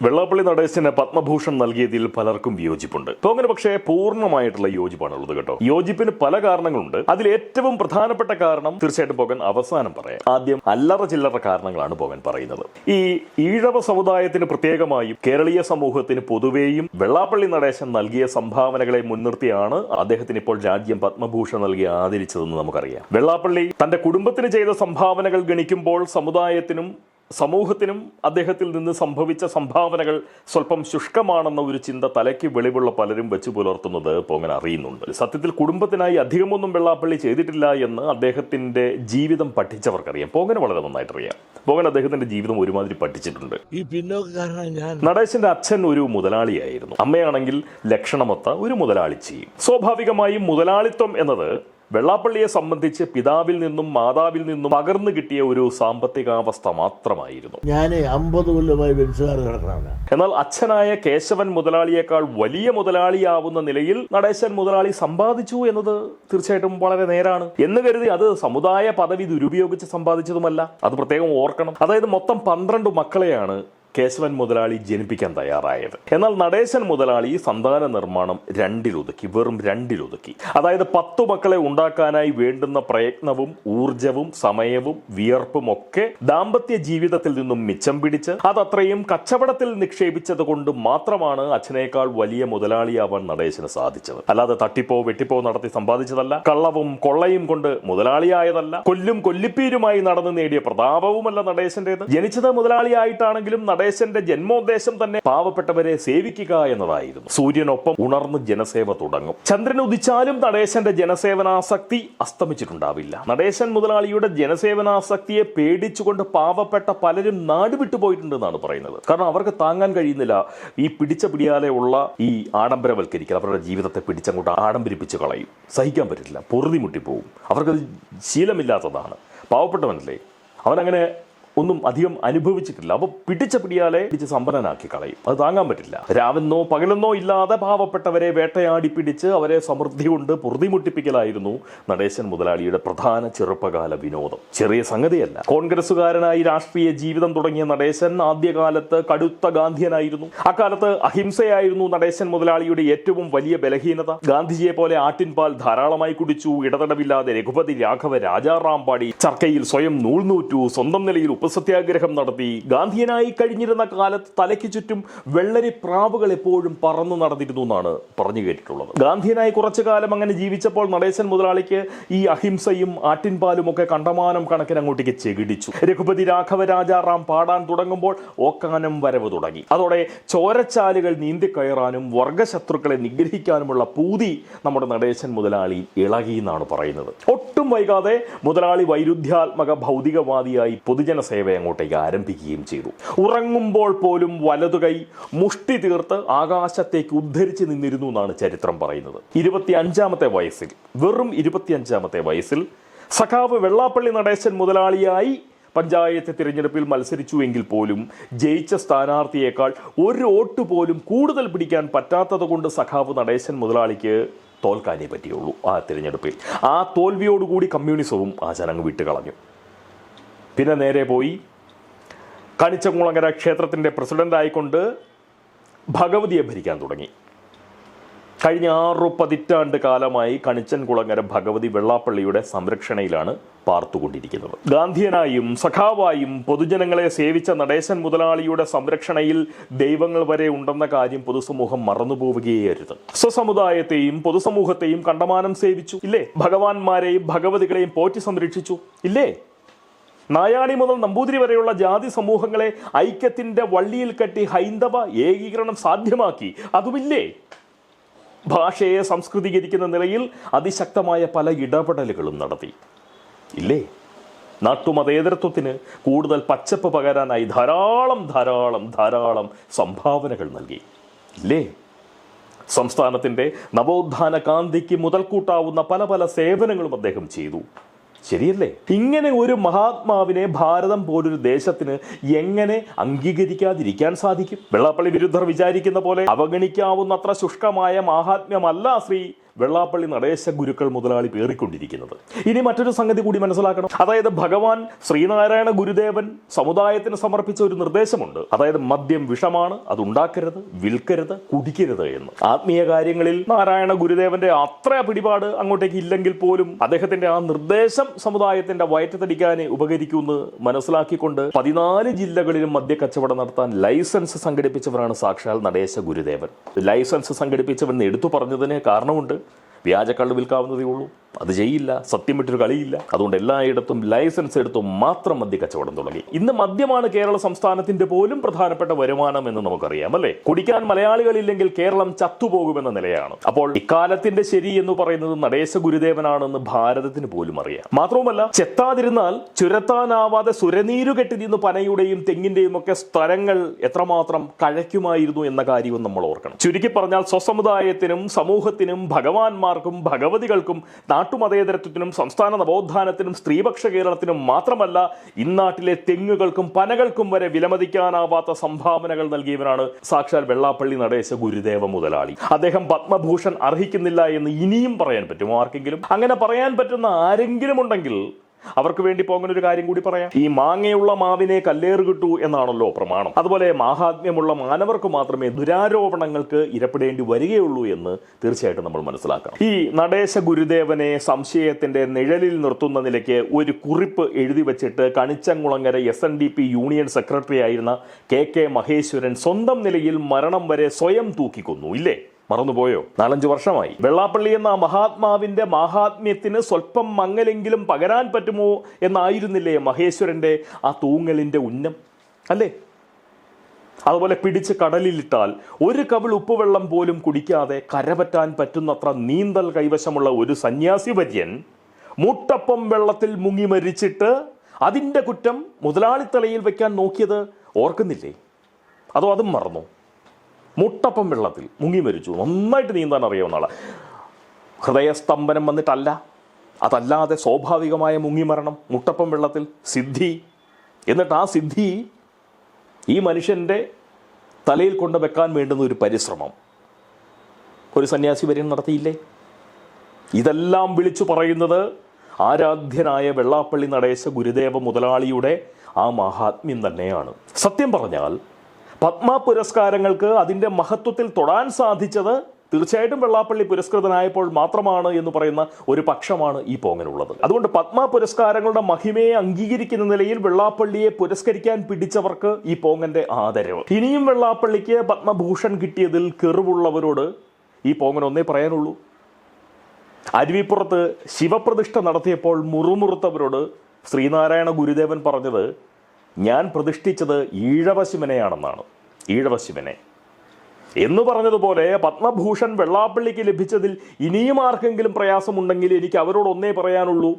വെള്ളാപ്പള്ളി നടേശന് പത്മഭൂഷൺ നൽകിയതിൽ പലർക്കും വിയോജിപ്പുണ്ട്. പോങ്ങനെ പക്ഷേ പൂർണ്ണമായിട്ടുള്ള യോജിപ്പാണുള്ളത് കേട്ടോ. യോജിപ്പിന് പല കാരണങ്ങളുണ്ട്. അതിൽ ഏറ്റവും പ്രധാനപ്പെട്ട കാരണം തീർച്ചയായിട്ടും പോകൻ അവസാനം പറയാം. ആദ്യം അല്ലറ ചില്ലറ കാരണങ്ങളാണ് പോകൻ പറയുന്നത്. ഈ ഈഴവ സമുദായത്തിന് പ്രത്യേകമായും കേരളീയ സമൂഹത്തിന് പൊതുവേയും വെള്ളാപ്പള്ളി നടേശൻ നൽകിയ സംഭാവനകളെ മുൻനിർത്തിയാണ് അദ്ദേഹത്തിന് ഇപ്പോൾ രാജ്യം പത്മഭൂഷൺ നൽകി ആദരിച്ചതെന്ന് നമുക്കറിയാം. വെള്ളാപ്പള്ളി തന്റെ കുടുംബത്തിന് ചെയ്ത സംഭാവനകൾ ഗണിക്കുമ്പോൾ സമുദായത്തിനും സമൂഹത്തിനും അദ്ദേഹത്തിൽ നിന്ന് സംഭവിച്ച സംഭാവനകൾ സ്വല്പം ശുഷ്കമാണെന്ന ഒരു ചിന്ത തലയ്ക്ക് വെളിവുള്ള പലരും വെച്ചു പുലർത്തുന്നത് പോങ്ങൻ അറിയുന്നുണ്ട്. സത്യത്തിൽ കുടുംബത്തിനായി അധികമൊന്നും വെള്ളാപ്പള്ളി ചെയ്തിട്ടില്ല എന്ന് അദ്ദേഹത്തിന്റെ ജീവിതം പഠിച്ചവർക്കറിയാം. പോങ്ങന് വളരെ നന്നായിട്ട് അറിയാം. പോങ്ങൻ അദ്ദേഹത്തിന്റെ ജീവിതം ഒരുമാതിരി പഠിച്ചിട്ടുണ്ട്. ഈ പിന്നോക്കാരനാണ്. നടേശന്റെ അച്ഛൻ ഒരു മുതലാളിയായിരുന്നു. അമ്മയാണെങ്കിൽ ലക്ഷണമൊത്ത ഒരു മുതലാളിച്ചിയും. സ്വാഭാവികമായും മുതലാളിത്വം എന്നത് വെള്ളാപ്പള്ളിയെ സംബന്ധിച്ച് പിതാവിൽ നിന്നും മാതാവിൽ നിന്നും പകർന്നു കിട്ടിയ ഒരു സാമ്പത്തികാവസ്ഥ മാത്രമായിരുന്നു. ഞാൻ 50 കൊല്ലമായി ബെൻസുകാർ കിടക്കണ. എന്നാൽ അച്ഛനായ കേശവൻ മുതലാളിയേക്കാൾ വലിയ മുതലാളിയാവുന്ന നിലയിൽ നടേശൻ മുതലാളി സമ്പാദിച്ചു എന്നത് തീർച്ചയായിട്ടും വളരെ നേരാണ് എന്ന് കരുതി അത് സമുദായ പദവി ദുരുപയോഗിച്ച് സമ്പാദിച്ചതുമല്ല. അത് പ്രത്യേകം ഓർക്കണം. അതായത് മൊത്തം 12 മക്കളെയാണ് കേശവൻ മുതലാളി ജനിപ്പിക്കാൻ തയ്യാറായത്. എന്നാൽ നടേശൻ മുതലാളി സന്താന നിർമ്മാണം വെറും രണ്ടിലൊതുക്കി. അതായത് 10 മക്കളെ ഉണ്ടാക്കാനായി വേണ്ടുന്ന പ്രയത്നവും ഊർജവും സമയവും വിയർപ്പും ഒക്കെ ദാമ്പത്യ ജീവിതത്തിൽ നിന്നും മിച്ചം പിടിച്ച് അതത്രയും കച്ചവടത്തിൽ നിക്ഷേപിച്ചത് കൊണ്ട് മാത്രമാണ് അച്ഛനേക്കാൾ വലിയ മുതലാളിയാവാൻ നടേശന് സാധിച്ചത്. അല്ലാതെ തട്ടിപ്പോ വെട്ടിപ്പോ നടത്തി സമ്പാദിച്ചതല്ല. കള്ളവും കൊള്ളയും കൊണ്ട് മുതലാളിയായതല്ല. കൊല്ലിപ്പീരുമായി നടന്നു നേടിയ പ്രതാപവുമല്ല നടേശന്റേത്. ജനിച്ചത് മുതലാളിയായിട്ടാണെങ്കിലും നടേശന്റെ ജന്മോദ്ദേശം തന്നെ പാവപ്പെട്ടവരെ സേവിക്കുക എന്നതായിരുന്നു. സൂര്യനൊപ്പം ഉണർന്ന് ജനസേവ തുടങ്ങും. ചന്ദ്രൻ ഉദിച്ചാലും നടേശന്റെ ജനസേവനാസക്തി അസ്തമിച്ചിട്ടുണ്ടാവില്ല. നടേശൻ മുതലാളിയുടെ ജനസേവനാസക്തിയെ പേടിച്ചുകൊണ്ട് പാവപ്പെട്ട പലരും നാട് വിട്ടുപോയിട്ടുണ്ടെന്നാണ് പറയുന്നത്. കാരണം അവർക്ക് താങ്ങാൻ കഴിയുന്നില്ല ഈ പിടിച്ച പിടിയാലെ ഉള്ള ഈ ആഡംബരവൽക്കരിക്കൽ. അവരുടെ ജീവിതത്തെ പിടിച്ചങ്ങോട്ട് ആഡംബരിപ്പിച്ച് കളയും. സഹിക്കാൻ പറ്റില്ല, പൊറുതിമുട്ടിപ്പോവും. അവർക്കത് ശീലമില്ലാത്തതാണ്. പാവപ്പെട്ടവനല്ലേ, അവനങ്ങനെ ഒന്നും അധികം അനുഭവിച്ചിട്ടില്ല. അപ്പൊ പിടിച്ച പിടിയാലെ പിടിച്ച് സമ്പന്നനാക്കി കളയും. അത് താങ്ങാൻ പറ്റില്ല. രാവെന്നോ പകലെന്നോ ഇല്ലാതെ പാവപ്പെട്ടവരെ വേട്ടയാടി പിടിച്ച് അവരെ സമൃദ്ധി കൊണ്ട് പൊറുതിമുട്ടിപ്പിക്കലായിരുന്നു നടേശൻ മുതലാളിയുടെ പ്രധാന ചെറുപ്പകാല വിനോദം. ചെറിയ സംഗതിയല്ല. കോൺഗ്രസുകാരനായി രാഷ്ട്രീയ ജീവിതം തുടങ്ങിയ നടേശൻ ആദ്യകാലത്ത് കടുത്ത ഗാന്ധിയനായിരുന്നു. അക്കാലത്ത് അഹിംസയായിരുന്നു നടേശൻ മുതലാളിയുടെ ഏറ്റവും വലിയ ബലഹീനത. ഗാന്ധിജിയെ പോലെ ആട്ടിൻപാൽ ധാരാളമായി കുടിച്ചു. ഇടതടവില്ലാതെ രഘുപതി രാഘവ രാജാറാം പാടി ചർക്കയിൽ സ്വയം നൂൽനൂറ്റു. സ്വന്തം നിലയിൽ ഉപസത്യാഗ്രഹം നടത്തി. ഗാന്ധിയനായി കഴിഞ്ഞിരുന്ന കാലത്ത് തലയ്ക്ക് ചുറ്റും വെള്ളരി പ്രാവുകൾ എപ്പോഴും പറന്നു നടന്നിരുന്നു എന്നാണ് പറഞ്ഞു കേട്ടിട്ടുള്ളത്. ഗാന്ധിയനായി കുറച്ചു കാലം അങ്ങനെ ജീവിച്ചപ്പോൾ നടേശൻ മുതലാളിക്ക് ഈ അഹിംസയും ആട്ടിൻപാലും ഒക്കെ കണ്ടമാനം കണക്കിന് അങ്ങോട്ടേക്ക് ചെകിടിച്ചു. രഘുപതി രാഘവ രാജാറാം പാടാൻ തുടങ്ങുമ്പോൾ ഓക്കാനം വരവ് തുടങ്ങി. അതോടെ ചോരച്ചാലുകൾ നീന്തിക്കയറാനും വർഗശത്രുക്കളെ നിഗ്രഹിക്കാനുമുള്ള പൂതി നമ്മുടെ നടേശൻ മുതലാളി ഇളകി എന്നാണ് പറയുന്നത്. ഒട്ടും വൈകാതെ മുതലാളി വൈരുദ്ധ്യാത്മക ഭൗതികവാദിയായി പൊതുജന സേവ അങ്ങോട്ടേക്ക് ആരംഭിക്കുകയും ചെയ്തു. ഉറങ്ങുമ്പോൾ പോലും വലതുകൈ മുഷ്ടി തീർത്ത് ആകാശത്തേക്ക് ഉദ്ധരിച്ച് നിന്നിരുന്നു എന്നാണ് ചരിത്രം പറയുന്നത്. 25-ാമത്തെ വയസ്സിൽ, വെറും 25-ാമത്തെ വയസ്സിൽ സഖാവ് വെള്ളാപ്പള്ളി നടേശൻ മുതലാളിയായി പഞ്ചായത്ത് തിരഞ്ഞെടുപ്പിൽ മത്സരിച്ചുവെങ്കിൽ പോലും ജയിച്ച സ്ഥാനാർത്ഥിയേക്കാൾ ഒരു വോട്ട് പോലും കൂടുതൽ പിടിക്കാൻ പറ്റാത്തത് കൊണ്ട് സഖാവ് നടേശൻ മുതലാളിക്ക് തോൽക്കാനേ പറ്റിയുള്ളൂ ആ തിരഞ്ഞെടുപ്പിൽ. ആ തോൽവിയോടുകൂടി കമ്മ്യൂണിസവും ആ ജനങ്ങൾ വിട്ടുകളഞ്ഞു. പിന്നെ നേരെ പോയി കണിച്ചംകുളങ്ങര ക്ഷേത്രത്തിൻ്റെ പ്രസിഡന്റായിക്കൊണ്ട് ഭഗവതിയെ ഭരിക്കാൻ തുടങ്ങി. കഴിഞ്ഞ 6 പതിറ്റാണ്ട് കാലമായി കണിച്ചൻകുളങ്ങര ഭഗവതി വെള്ളാപ്പള്ളിയുടെ സംരക്ഷണയിലാണ് പാർത്തുകൊണ്ടിരിക്കുന്നത്. ഗാന്ധിയനായും സഖാവായും പൊതുജനങ്ങളെ സേവിച്ച നടേശൻ മുതലാളിയുടെ സംരക്ഷണയിൽ ദൈവങ്ങൾ വരെ ഉണ്ടെന്ന കാര്യം പൊതുസമൂഹം മറന്നുപോവുകയരുത്. സ്വസമുദായത്തെയും പൊതുസമൂഹത്തെയും കണ്ടമാനം സേവിച്ചു ഇല്ലേ? ഭഗവാന്മാരെയും ഭഗവതികളെയും പോറ്റി സംരക്ഷിച്ചു ഇല്ലേ? നായാണി മുതൽ നമ്പൂതിരി വരെയുള്ള ജാതി സമൂഹങ്ങളെ ഐക്യത്തിന്റെ വള്ളിയിൽ കെട്ടി ഹൈന്ദവ ഏകീകരണം സാധ്യമാക്കി. അതുമില്ലേ? ഭാഷയെ സംസ്കൃതീകരിക്കുന്ന നിലയിൽ അതിശക്തമായ പല ഇടപെടലുകളും നടത്തി ഇല്ലേ? നാട്ടുമതേതരത്വത്തിന് കൂടുതൽ പച്ചപ്പ് പകരാനായി ധാരാളം സംഭാവനകൾ നൽകി ഇല്ലേ? സംസ്ഥാനത്തിന്റെ നവോത്ഥാന കാന്തിക്ക് മുതൽക്കൂട്ടാവുന്ന പല സേവനങ്ങളും അദ്ദേഹം ചെയ്തു. ശരിയല്ലേ? ഇങ്ങനെ ഒരു മഹാത്മാവിനെ ഭാരതം പോലൊരു ദേശത്തിന് എങ്ങനെ അംഗീകരിക്കാതിരിക്കാൻ സാധിക്കും? വെള്ളാപ്പള്ളി വിരുദ്ധർ വിചാരിക്കുന്ന പോലെ അവഗണിക്കാവുന്നത്ര ശുഷ്കമായ മാഹാത്മ്യമല്ല ശ്രീ വെള്ളാപ്പള്ളി നടേശ ഗുരുക്കൾ മുതലാളി പേറിക്കൊണ്ടിരിക്കുന്നത്. ഇനി മറ്റൊരു സംഗതി കൂടി മനസ്സിലാക്കണം. അതായത് ഭഗവാൻ ശ്രീനാരായണ ഗുരുദേവൻ സമുദായത്തിന് സമർപ്പിച്ച ഒരു നിർദ്ദേശമുണ്ട്. അതായത് മദ്യം വിഷമാണ്, അത് ഉണ്ടാക്കരുത്, വിൽക്കരുത്, കുടിക്കരുത് എന്ന്. ആത്മീയ കാര്യങ്ങളിൽ നാരായണ ഗുരുദേവന്റെ അത്ര പിടിപാട് അങ്ങോട്ടേക്ക് ഇല്ലെങ്കിൽ പോലും അദ്ദേഹത്തിന്റെ ആ നിർദ്ദേശം സമുദായത്തിന്റെ വയറ്റത്തടിക്കാൻ ഉപകരിക്കുമെന്ന് മനസ്സിലാക്കിക്കൊണ്ട് 14 ജില്ലകളിലും മദ്യക്കച്ചവടം നടത്താൻ ലൈസൻസ് സംഘടിപ്പിച്ചവരാണ് സാക്ഷാൽ നടേശ ഗുരുദേവൻ. ലൈസൻസ് സംഘടിപ്പിച്ചവൻ എടുത്തു പറഞ്ഞതിന് കാരണമുണ്ട്. വ്യാജക്കള്ള് വിൽക്കാവുന്നതേ ഉള്ളൂ, അത് ചെയ്യില്ല, സത്യം വിട്ടൊരു കളിയില്ല. അതുകൊണ്ട് എല്ലായിടത്തും ലൈസൻസ് എടുത്തു മാത്രം മദ്യ കച്ചവടം തുടങ്ങി. ഇന്ന് മദ്യമാണ് കേരള സംസ്ഥാനത്തിന്റെ പോലും പ്രധാനപ്പെട്ട വരുമാനം എന്ന് നമുക്കറിയാം, അല്ലേ? കുടിക്കാൻ മലയാളികളില്ലെങ്കിൽ കേരളം ചത്തുപോകുമെന്ന നിലയാണ്. അപ്പോൾ ഇക്കാലത്തിന്റെ ശരി എന്ന് പറയുന്നത് നടേശ ഗുരുദേവനാണെന്ന് ഭാരതത്തിന് പോലും അറിയാം. മാത്രവുമല്ല, ചെത്താതിരുന്നാൽ ചുരത്താനാവാതെ സുരനീരു കെട്ടി നിന്ന് പനയുടെയും തെങ്ങിന്റെയും ഒക്കെ സ്ഥലങ്ങൾ എത്രമാത്രം കഴയ്ക്കുമായിരുന്നു എന്ന കാര്യവും നമ്മൾ ഓർക്കണം. ചുരുക്കി പറഞ്ഞാൽ സ്വസമുദായത്തിനും സമൂഹത്തിനും ഭഗവാന്മാർക്കും ഭഗവതികൾക്കും നാട്ടുമതേതരത്വത്തിനും സംസ്ഥാന നവോത്ഥാനത്തിനും സ്ത്രീപക്ഷ കേരളത്തിനും മാത്രമല്ല ഇന്നാട്ടിലെ തെങ്ങുകൾക്കും പനകൾക്കും വരെ വിലമതിക്കാനാവാത്ത സംഭാവനകൾ നൽകിയവനാണ് സാക്ഷാൽ വെള്ളാപ്പള്ളി നടേശ ഗുരുദേവ മുതലാളി. അദ്ദേഹം പത്മഭൂഷൺ അർഹിക്കുന്നില്ല എന്ന് ഇനിയും പറയാൻ പറ്റുമോ ആർക്കെങ്കിലും? അങ്ങനെ പറയാൻ പറ്റുന്ന ആരെങ്കിലും ഉണ്ടെങ്കിൽ അവർക്ക് വേണ്ടി പോകുന്ന ഒരു കാര്യം കൂടി പറയാം. ഈ മാങ്ങയുള്ള മാവിനെ കല്ലേറ് കിട്ടൂ എന്നാണല്ലോ പ്രമാണം. അതുപോലെ മാഹാത്മ്യമുള്ള മാനവർക്ക് മാത്രമേ ദുരാരോപണങ്ങൾക്ക് ഇരപ്പെടേണ്ടി വരികയുള്ളൂ എന്ന് തീർച്ചയായിട്ടും നമ്മൾ മനസ്സിലാക്കണം. ഈ നടേശ ഗുരുദേവനെ സംശയത്തിന്റെ നിഴലിൽ നിർത്തുന്ന നിലയ്ക്ക് ഒരു കുറിപ്പ് എഴുതി വെച്ചിട്ട് കണിച്ചംകുളങ്ങര SNDP യൂണിയൻ സെക്രട്ടറി ആയിരുന്ന KK മഹേശ്വരൻ സ്വന്തം നിലയിൽ മരണം വരെ സ്വയം തൂക്കിക്കൊന്നു, ഇല്ലേ? മറന്നുപോയോ? 4-5 വർഷമായി. വെള്ളാപ്പള്ളി എന്ന മഹാത്മാവിന്റെ മാഹാത്മ്യത്തിന് സ്വല്പം മങ്ങലെങ്കിലും പകരാൻ പറ്റുമോ എന്നായിരുന്നില്ലേ മഹേശ്വരന്റെ ആ തൂങ്ങലിന്റെ ഉന്നം, അല്ലേ? അതുപോലെ പിടിച്ച് കടലിലിട്ടാൽ ഒരു കവിൾ ഉപ്പുവെള്ളം പോലും കുടിക്കാതെ കരപറ്റാൻ പറ്റുന്നത്ര നീന്തൽ കൈവശമുള്ള ഒരു സന്യാസി വര്യൻ മുട്ടപ്പം വെള്ളത്തിൽ മുങ്ങി മരിച്ചിട്ട് അതിന്റെ കുറ്റം മുതലാളിത്തലയിൽ വെക്കാൻ നോക്കിയത് ഓർക്കുന്നില്ലേ? അതോ അതും മറന്നു? മുട്ടപ്പം വെള്ളത്തിൽ മുങ്ങി മരിച്ചു, നന്നായിട്ട് നീന്താൻ അറിയാവുന്ന ആളാ. ഹൃദയസ്തംഭനം വന്നിട്ടല്ല, അതല്ലാതെ സ്വാഭാവികമായ മുങ്ങിമരണം, മുട്ടപ്പം വെള്ളത്തിൽ സിദ്ധി. എന്നിട്ട് ആ സിദ്ധി ഈ മനുഷ്യൻ്റെ തലയിൽ കൊണ്ട് വെക്കാൻ വേണ്ടുന്ന ഒരു പരിശ്രമം ഒരു സന്യാസി വര്യൻ നടത്തിയില്ലേ? ഇതെല്ലാം വിളിച്ചു പറയുന്നത് ആരാധ്യനായ വെള്ളാപ്പള്ളി നടേശ ഗുരുദേവ മുതലാളിയുടെ ആ മഹാത്മ്യം തന്നെയാണ്. സത്യം പറഞ്ഞാൽ പത്മ പുരസ്കാരങ്ങൾക്ക് അതിൻ്റെ മഹത്വത്തിൽ തൊടാൻ സാധിച്ചത് തീർച്ചയായിട്ടും വെള്ളാപ്പള്ളി പുരസ്കൃതനായപ്പോൾ മാത്രമാണ് എന്ന് പറയുന്ന ഒരു പക്ഷമാണ് ഈ പോങ്ങനുള്ളത്. അതുകൊണ്ട് പത്മ പുരസ്കാരങ്ങളുടെ മഹിമയെ അംഗീകരിക്കുന്ന നിലയിൽ വെള്ളാപ്പള്ളിയെ പുരസ്കരിക്കാൻ പിടിച്ചവർക്ക് ഈ പോങ്ങന്റെ ആദരവ്. ഇനിയും വെള്ളാപ്പള്ളിക്ക് പത്മഭൂഷൺ കിട്ടിയതിൽ കെറിവുള്ളവരോട് ഈ പോങ്ങൻ ഒന്നേ പറയാനുള്ളൂ. അരുവിപ്പുറത്ത് ശിവപ്രതിഷ്ഠ നടത്തിയപ്പോൾ മുറുമുറുത്തവരോട് ശ്രീനാരായണ ഗുരുദേവൻ പറഞ്ഞത് ഞാൻ പ്രതിഷ്ഠിച്ചത് ഈഴവശിവനെയാണെന്നാണ്. ഈഴവശിവനെ എന്ന് പറഞ്ഞതുപോലെ പത്മഭൂഷൺ വെള്ളാപ്പള്ളിക്ക് ലഭിച്ചതിൽ ഇനിയും ആർക്കെങ്കിലും പ്രയാസമുണ്ടെങ്കിൽ എനിക്ക് അവരോട് ഒന്നേ പറയാനുള്ളൂ,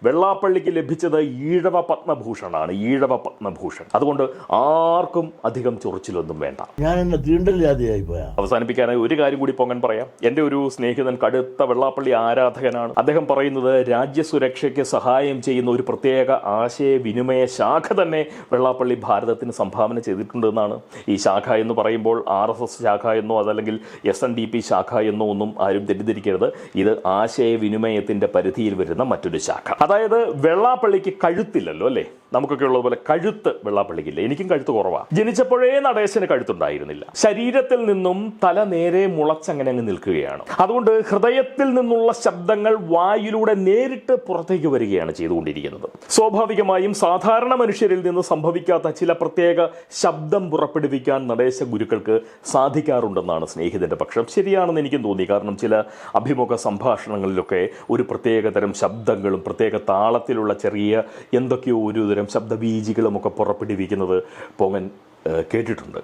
വെള്ളാപ്പള്ളിക്ക് ലഭിച്ചത് ഈഴവ പത്മഭൂഷണാണ്, ഈഴവ പത്മഭൂഷൺ. അതുകൊണ്ട് ആർക്കും അധികം ചൊറിച്ചിലൊന്നും വേണ്ട. ഞാൻ എന്നെ തീണ്ടല്ലാതെയായി പോയാ. അവസാനിപ്പിക്കാനായി ഒരു കാര്യം കൂടി പൊങ്ങൻ പറയാം. എൻ്റെ ഒരു സ്നേഹിതൻ കടുത്ത വെള്ളാപ്പള്ളി ആരാധകനാണ്. അദ്ദേഹം പറയുന്നത് രാജ്യസുരക്ഷയ്ക്ക് സഹായം ചെയ്യുന്ന ഒരു പ്രത്യേക ആശയവിനിമയ ശാഖ തന്നെ വെള്ളാപ്പള്ളി ഭാരതത്തിന് സംഭാവന ചെയ്തിട്ടുണ്ടെന്നാണ്. ഈ ശാഖ എന്ന് പറയുമ്പോൾ RSS ശാഖ എന്നോ അതല്ലെങ്കിൽ SNDP ശാഖ എന്നോ ഒന്നും ആരും തെറ്റിദ്ധരിക്കരുത്. ഇത് ആശയവിനിമയത്തിന്റെ പരിധിയിൽ വരുന്ന മറ്റൊരു ശാഖ. അതായത് വെള്ളാപ്പള്ളിക്ക് കഴുത്തില്ലല്ലോ, അല്ലേ? നമുക്കൊക്കെ ഉള്ളതുപോലെ കഴുത്ത് വെള്ളാപ്പള്ളിക്കില്ല. എനിക്കും കഴുത്ത് കുറവാണ്. ജനിച്ചപ്പോഴേ നടേശന് കഴുത്തുണ്ടായിരുന്നില്ല. ശരീരത്തിൽ നിന്നും തല നേരെ മുളച്ചങ്ങനെ അങ്ങ് നിൽക്കുകയാണ്. അതുകൊണ്ട് ഹൃദയത്തിൽ നിന്നുള്ള ശബ്ദങ്ങൾ വായിലൂടെ നേരിട്ട് പുറത്തേക്ക് വരികയാണ് ചെയ്തുകൊണ്ടിരിക്കുന്നത്. സ്വാഭാവികമായും സാധാരണ മനുഷ്യരിൽ നിന്ന് സംഭവിക്കാത്ത ചില പ്രത്യേക ശബ്ദം പുറപ്പെടുവിക്കാൻ നടേശ ഗുരുക്കൾക്ക് സാധിക്കാറുണ്ടെന്നാണ് സ്നേഹിതന്റെ പക്ഷം. ശരിയാണെന്ന് എനിക്കും തോന്നി. കാരണം ചില അഭിമുഖ സംഭാഷണങ്ങളിലൊക്കെ ഒരു പ്രത്യേകതരം ശബ്ദങ്ങളും പ്രത്യേക താളത്തിലുള്ള ചെറിയ എന്തൊക്കെയോ ഒരു തരം ശബ്ദബീജികളും ഒക്കെ പുറപ്പെടുവിക്കുന്നത് പോങ്ങൻ കേട്ടിട്ടുണ്ട്.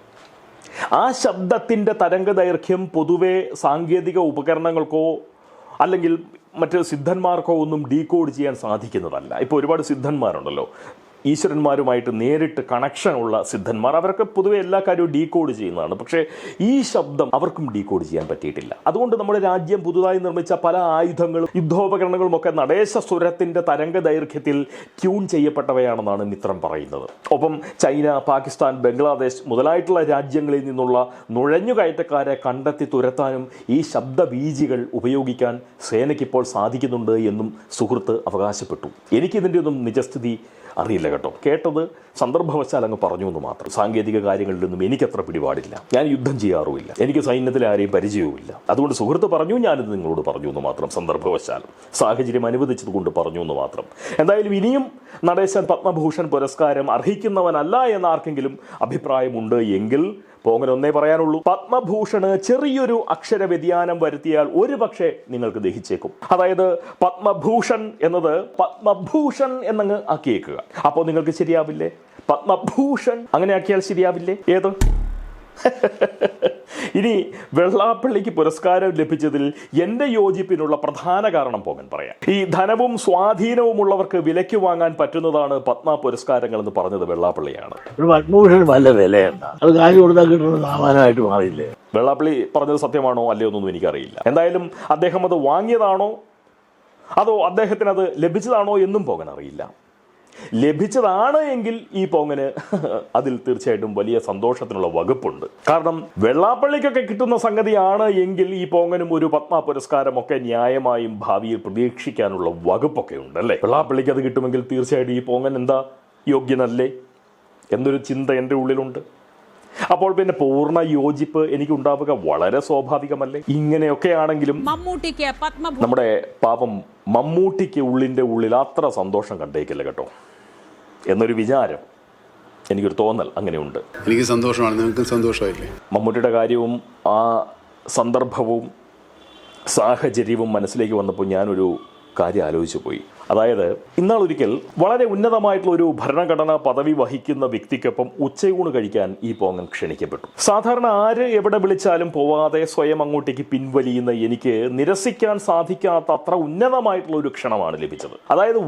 ആ ശബ്ദത്തിൻ്റെ തരംഗ ദൈർഘ്യം പൊതുവെ സാങ്കേതിക ഉപകരണങ്ങൾക്കോ അല്ലെങ്കിൽ മറ്റ് സിദ്ധന്മാർക്കോ ഒന്നും ഡീകോഡ് ചെയ്യാൻ സാധിക്കുന്നതല്ല. ഇപ്പോൾ ഒരുപാട് സിദ്ധന്മാരുണ്ടല്ലോ, ഈശ്വരന്മാരുമായിട്ട് നേരിട്ട് കണക്ഷനുള്ള സിദ്ധന്മാർ, അവരൊക്കെ പൊതുവെ എല്ലാ കാര്യവും ഡീകോഡ് ചെയ്യുന്നതാണ്. പക്ഷേ ഈ ശബ്ദം അവർക്കും ഡീകോഡ് ചെയ്യാൻ പറ്റിയിട്ടില്ല. അതുകൊണ്ട് നമ്മുടെ രാജ്യം പുതുതായി നിർമ്മിച്ച പല ആയുധങ്ങളും യുദ്ധോപകരണങ്ങളും ഒക്കെ നടേശ സ്വരത്തിൻ്റെ തരംഗ ദൈർഘ്യത്തിൽ ട്യൂൺ ചെയ്യപ്പെട്ടവയാണെന്നാണ് മിത്രം പറയുന്നത്. ഒപ്പം ചൈന, പാകിസ്ഥാൻ, ബംഗ്ലാദേശ് മുതലായിട്ടുള്ള രാജ്യങ്ങളിൽ നിന്നുള്ള നുഴഞ്ഞുകയറ്റക്കാരെ കണ്ടെത്തി തുരത്താനും ഈ ശബ്ദബീജികൾ ഉപയോഗിക്കാൻ സേനയ്ക്കിപ്പോൾ സാധിക്കുന്നുണ്ട് എന്നും സുഹൃത്ത് അവകാശപ്പെട്ടു. എനിക്കിതിൻ്റെ ഒന്നും നിജസ്ഥിതി അറിയില്ല കേട്ടോ. കേട്ടത് സന്ദർഭവശാൽ അങ്ങ് പറഞ്ഞു എന്ന് മാത്രം. സാങ്കേതിക കാര്യങ്ങളിലൊന്നും എനിക്കത്ര പിടിപാടില്ല. ഞാൻ യുദ്ധം ചെയ്യാറുമില്ല. എനിക്ക് സൈന്യത്തിൽ ആരെയും പരിചയവുമില്ല. അതുകൊണ്ട് സുഹൃത്ത് പറഞ്ഞു, ഞാനിത് നിങ്ങളോട് പറഞ്ഞു എന്ന് മാത്രം. സന്ദർഭവശാൽ സാഹചര്യം അനുവദിച്ചതുകൊണ്ട് പറഞ്ഞു എന്ന് മാത്രം. എന്തായാലും ഇനിയും നടേശൻ പത്മഭൂഷൺ പുരസ്കാരം അർഹിക്കുന്നവനല്ല എന്ന ആർക്കെങ്കിലും അഭിപ്രായമുണ്ട് എങ്കിൽ പോങ്ങൻ ഒന്നേ പറയാനുള്ളൂ, പത്മഭൂഷണ് ചെറിയൊരു അക്ഷര വ്യതിയാനം വരുത്തിയാൽ ഒരുപക്ഷെ നിങ്ങൾക്ക് ദഹിച്ചേക്കും. അതായത് പത്മഭൂഷൺ എന്നത് പത്മഭൂഷൺ എന്നങ്ങ് ആക്കിയേക്കുക. അപ്പോൾ നിങ്ങൾക്ക് ശരിയാവില്ലേ? പത്മഭൂഷൺ അങ്ങനെ ആക്കിയാൽ ശരിയാവില്ലേ? ഏത് ഇനി വെള്ളാപ്പള്ളിക്ക് പുരസ്കാരം ലഭിച്ചതിൽ എൻ്റെ യോജിപ്പിനുള്ള പ്രധാന കാരണം പോകാൻ പറയാം. ഈ ധനവും സ്വാധീനവുമുള്ളവർക്ക് വിലയ്ക്ക് വാങ്ങാൻ പറ്റുന്നതാണ് പത്മ പുരസ്കാരങ്ങൾ എന്ന് പറഞ്ഞത് വെള്ളാപ്പള്ളിയാണ്. ഒരു പത്മഭൂഷൺ വല്ല വിലയുണ്ട്, അത് കാശ് കൊടുത്താൽ കിട്ടുന്ന സാമാനമായിട്ട് മാറിയില്ലേ? വെള്ളാപ്പള്ളി പറഞ്ഞത് സത്യമാണോ അല്ലയോ എന്നൊന്നും എനിക്കറിയില്ല. എന്തായാലും അദ്ദേഹം അത് വാങ്ങിയതാണോ അതോ അദ്ദേഹത്തിന് അത് ലഭിച്ചതാണോ എന്നും പോകാൻ അറിയില്ല. ലഭിച്ചതാണ് എങ്കിൽ ഈ പോങ്ങന് അതിൽ തീർച്ചയായിട്ടും വലിയ സന്തോഷത്തിനുള്ള വകുപ്പുണ്ട്. കാരണം വെള്ളാപ്പള്ളിക്കൊക്കെ കിട്ടുന്ന സംഗതിയാണ് എങ്കിൽ ഈ പോങ്ങനും ഒരു പത്മ പുരസ്കാരമൊക്കെ ന്യായമായും ഭാവിയിൽ പ്രതീക്ഷിക്കാനുള്ള വകുപ്പൊക്കെ ഉണ്ട് അല്ലേ? വെള്ളാപ്പള്ളിക്ക് അത് കിട്ടുമെങ്കിൽ തീർച്ചയായിട്ടും ഈ പോങ്ങൻ എന്താ യോഗ്യനല്ലേ എന്നൊരു ചിന്ത എൻ്റെ ഉള്ളിലുണ്ട്. അപ്പോൾ പിന്നെ പൂർണ്ണ യോജിപ്പ് എനിക്ക് ഉണ്ടാവുക വളരെ സ്വാഭാവികമല്ലേ? ഇങ്ങനെയൊക്കെ ആണെങ്കിലും നമ്മുടെ പാപം മമ്മൂട്ടിക്ക് ഉള്ളിൽ അത്ര സന്തോഷം കണ്ടേക്കില്ല കേട്ടോ എന്നൊരു വിചാരം, എനിക്കൊരു തോന്നൽ അങ്ങനെയുണ്ട്. എനിക്ക് സന്തോഷമാണ്, നിങ്ങൾക്ക് സന്തോഷമായില്ലേ? മമ്മൂട്ടിയുടെ കാര്യവും ആ സന്ദർഭവും സാഹചര്യവും മനസ്സിലേക്ക് വന്നപ്പോൾ ഞാനൊരു കാര്യം ആലോചിച്ചു പോയി. അതായത് ഇന്നാളൊരിക്കൽ വളരെ ഉന്നതമായിട്ടുള്ള ഒരു ഭരണഘടനാ പദവി വഹിക്കുന്ന വ്യക്തിക്കൊപ്പം ഉച്ചയൂണ് കഴിക്കാൻ ഈ പോങ്ങൻ ക്ഷണിക്കപ്പെട്ടു. സാധാരണ ആര് എവിടെ വിളിച്ചാലും പോവാതെ സ്വയം അങ്ങോട്ടേക്ക് പിൻവലിയുന്ന എനിക്ക് നിരസിക്കാൻ സാധിക്കാത്ത അത്ര ഉന്നതമായിട്ടുള്ള ഒരു ക്ഷണമാണ് ലഭിച്ചത്. അതായത്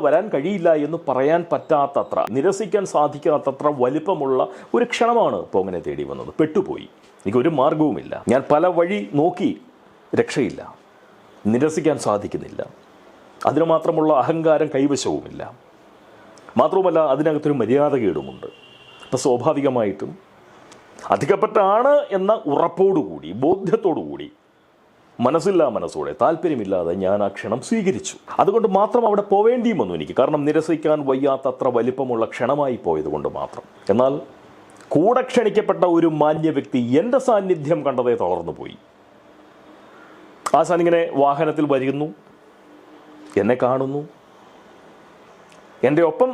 വരാൻ കഴിയില്ല എന്ന് പറയാൻ പറ്റാത്തത്ര, നിരസിക്കാൻ സാധിക്കാത്തത്ര വലിപ്പമുള്ള ഒരു ക്ഷണമാണ് പോങ്ങനെ തേടി വന്നത്. പെട്ടുപോയി, എനിക്കൊരു മാർഗവുമില്ല. ഞാൻ പല വഴി നോക്കി, രക്ഷയില്ല, നിരസിക്കാൻ സാധിക്കുന്നില്ല. അതിനു മാത്രമുള്ള അഹങ്കാരം കൈവശവുമില്ല. മാത്രവുമല്ല അതിനകത്തൊരു മര്യാദകേടുമുണ്ട്. അപ്പം സ്വാഭാവികമായിട്ടും അധികപ്പറ്റാണ് എന്ന ഉറപ്പോടുകൂടി, ബോധ്യത്തോടുകൂടി, മനസ്സോടെ, താല്പര്യമില്ലാതെ ഞാൻ ആ ക്ഷണം സ്വീകരിച്ചു. അതുകൊണ്ട് മാത്രം അവിടെ പോവേണ്ടിയും വന്നു എനിക്ക്. കാരണം നിരസിക്കാൻ വയ്യാത്തത്ര വലിപ്പമുള്ള ക്ഷണമായി പോയതുകൊണ്ട് മാത്രം. എന്നാൽ കൂടെ ക്ഷണിക്കപ്പെട്ട ഒരു മാന്യ വ്യക്തി എൻ്റെ സാന്നിധ്യം കണ്ടതേ തളർന്നു പോയി. ആശാൻ ഇങ്ങനെ വാഹനത്തിൽ വരുന്നു, എന്നെ കാണുന്നു. എൻ്റെ ഒപ്പം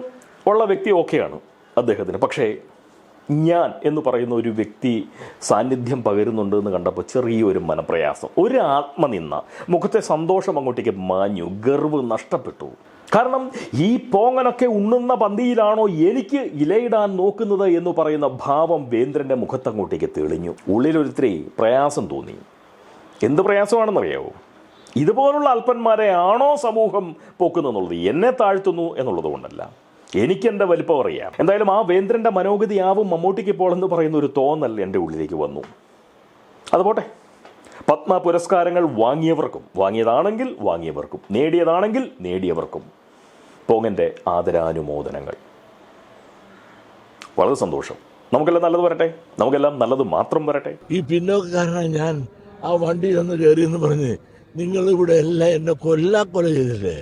ഉള്ള വ്യക്തി ഓക്കെയാണ് അദ്ദേഹത്തിന്. പക്ഷേ ഞാൻ എന്ന് പറയുന്ന ഒരു വ്യക്തി സാന്നിധ്യം പകരുന്നുണ്ട് എന്ന് കണ്ടപ്പോൾ ചെറിയൊരു മനപ്രയാസം, ഒരു ആത്മനിന്ദ, മുഖത്തെ സന്തോഷം അങ്ങോട്ടേക്ക് മാഞ്ഞു, ഗർവ് നഷ്ടപ്പെട്ടു. കാരണം ഈ പോങ്ങനൊക്കെ ഉണ്ണുന്ന പന്തിയിലാണോ എനിക്ക് ഇലയിടാൻ നോക്കുന്നത് എന്ന് പറയുന്ന ഭാവം വേന്ദ്രൻ്റെ മുഖത്തങ്ങോട്ടേക്ക് തെളിഞ്ഞു. ഉള്ളിലൊരിത്തിരി പ്രയാസം തോന്നി. എന്ത് പ്രയാസമാണെന്നറിയാവോ? ഇതുപോലുള്ള അല്പന്മാരെ ആണോ സമൂഹം പോക്കുന്നെന്നുള്ളത്, എന്നെ താഴ്ത്തുന്നു എന്നുള്ളത് കൊണ്ടല്ല, എനിക്കെൻ്റെ വലിപ്പം അറിയാം. എന്തായാലും ആ വേന്ദ്രൻ്റെ മനോഗതിയാവും മമ്മൂട്ടിക്ക് ഇപ്പോൾ എന്ന് പറയുന്ന ഒരു തോന്നൽ എൻ്റെ ഉള്ളിലേക്ക് വന്നു. അതുപോട്ടെ, പത്മ പുരസ്കാരങ്ങൾ വാങ്ങിയതാണെങ്കിൽ വാങ്ങിയവർക്കും, നേടിയതാണെങ്കിൽ നേടിയവർക്കും പോങ്ങൻ്റെ ആദരാനുമോദനങ്ങൾ. വളരെ സന്തോഷം. നമുക്കെല്ലാം നല്ലത് വരട്ടെ, നമുക്കെല്ലാം നല്ലത് മാത്രം വരട്ടെ. ഈ പിന്നോക്കാരനാണ് ഞാൻ ആ വണ്ടി ഒന്ന് കയറിയെന്ന് പറഞ്ഞ് നിങ്ങളിവിടെ എല്ലാം എന്നെ കൊല്ല ചെയ്തില്ലേ?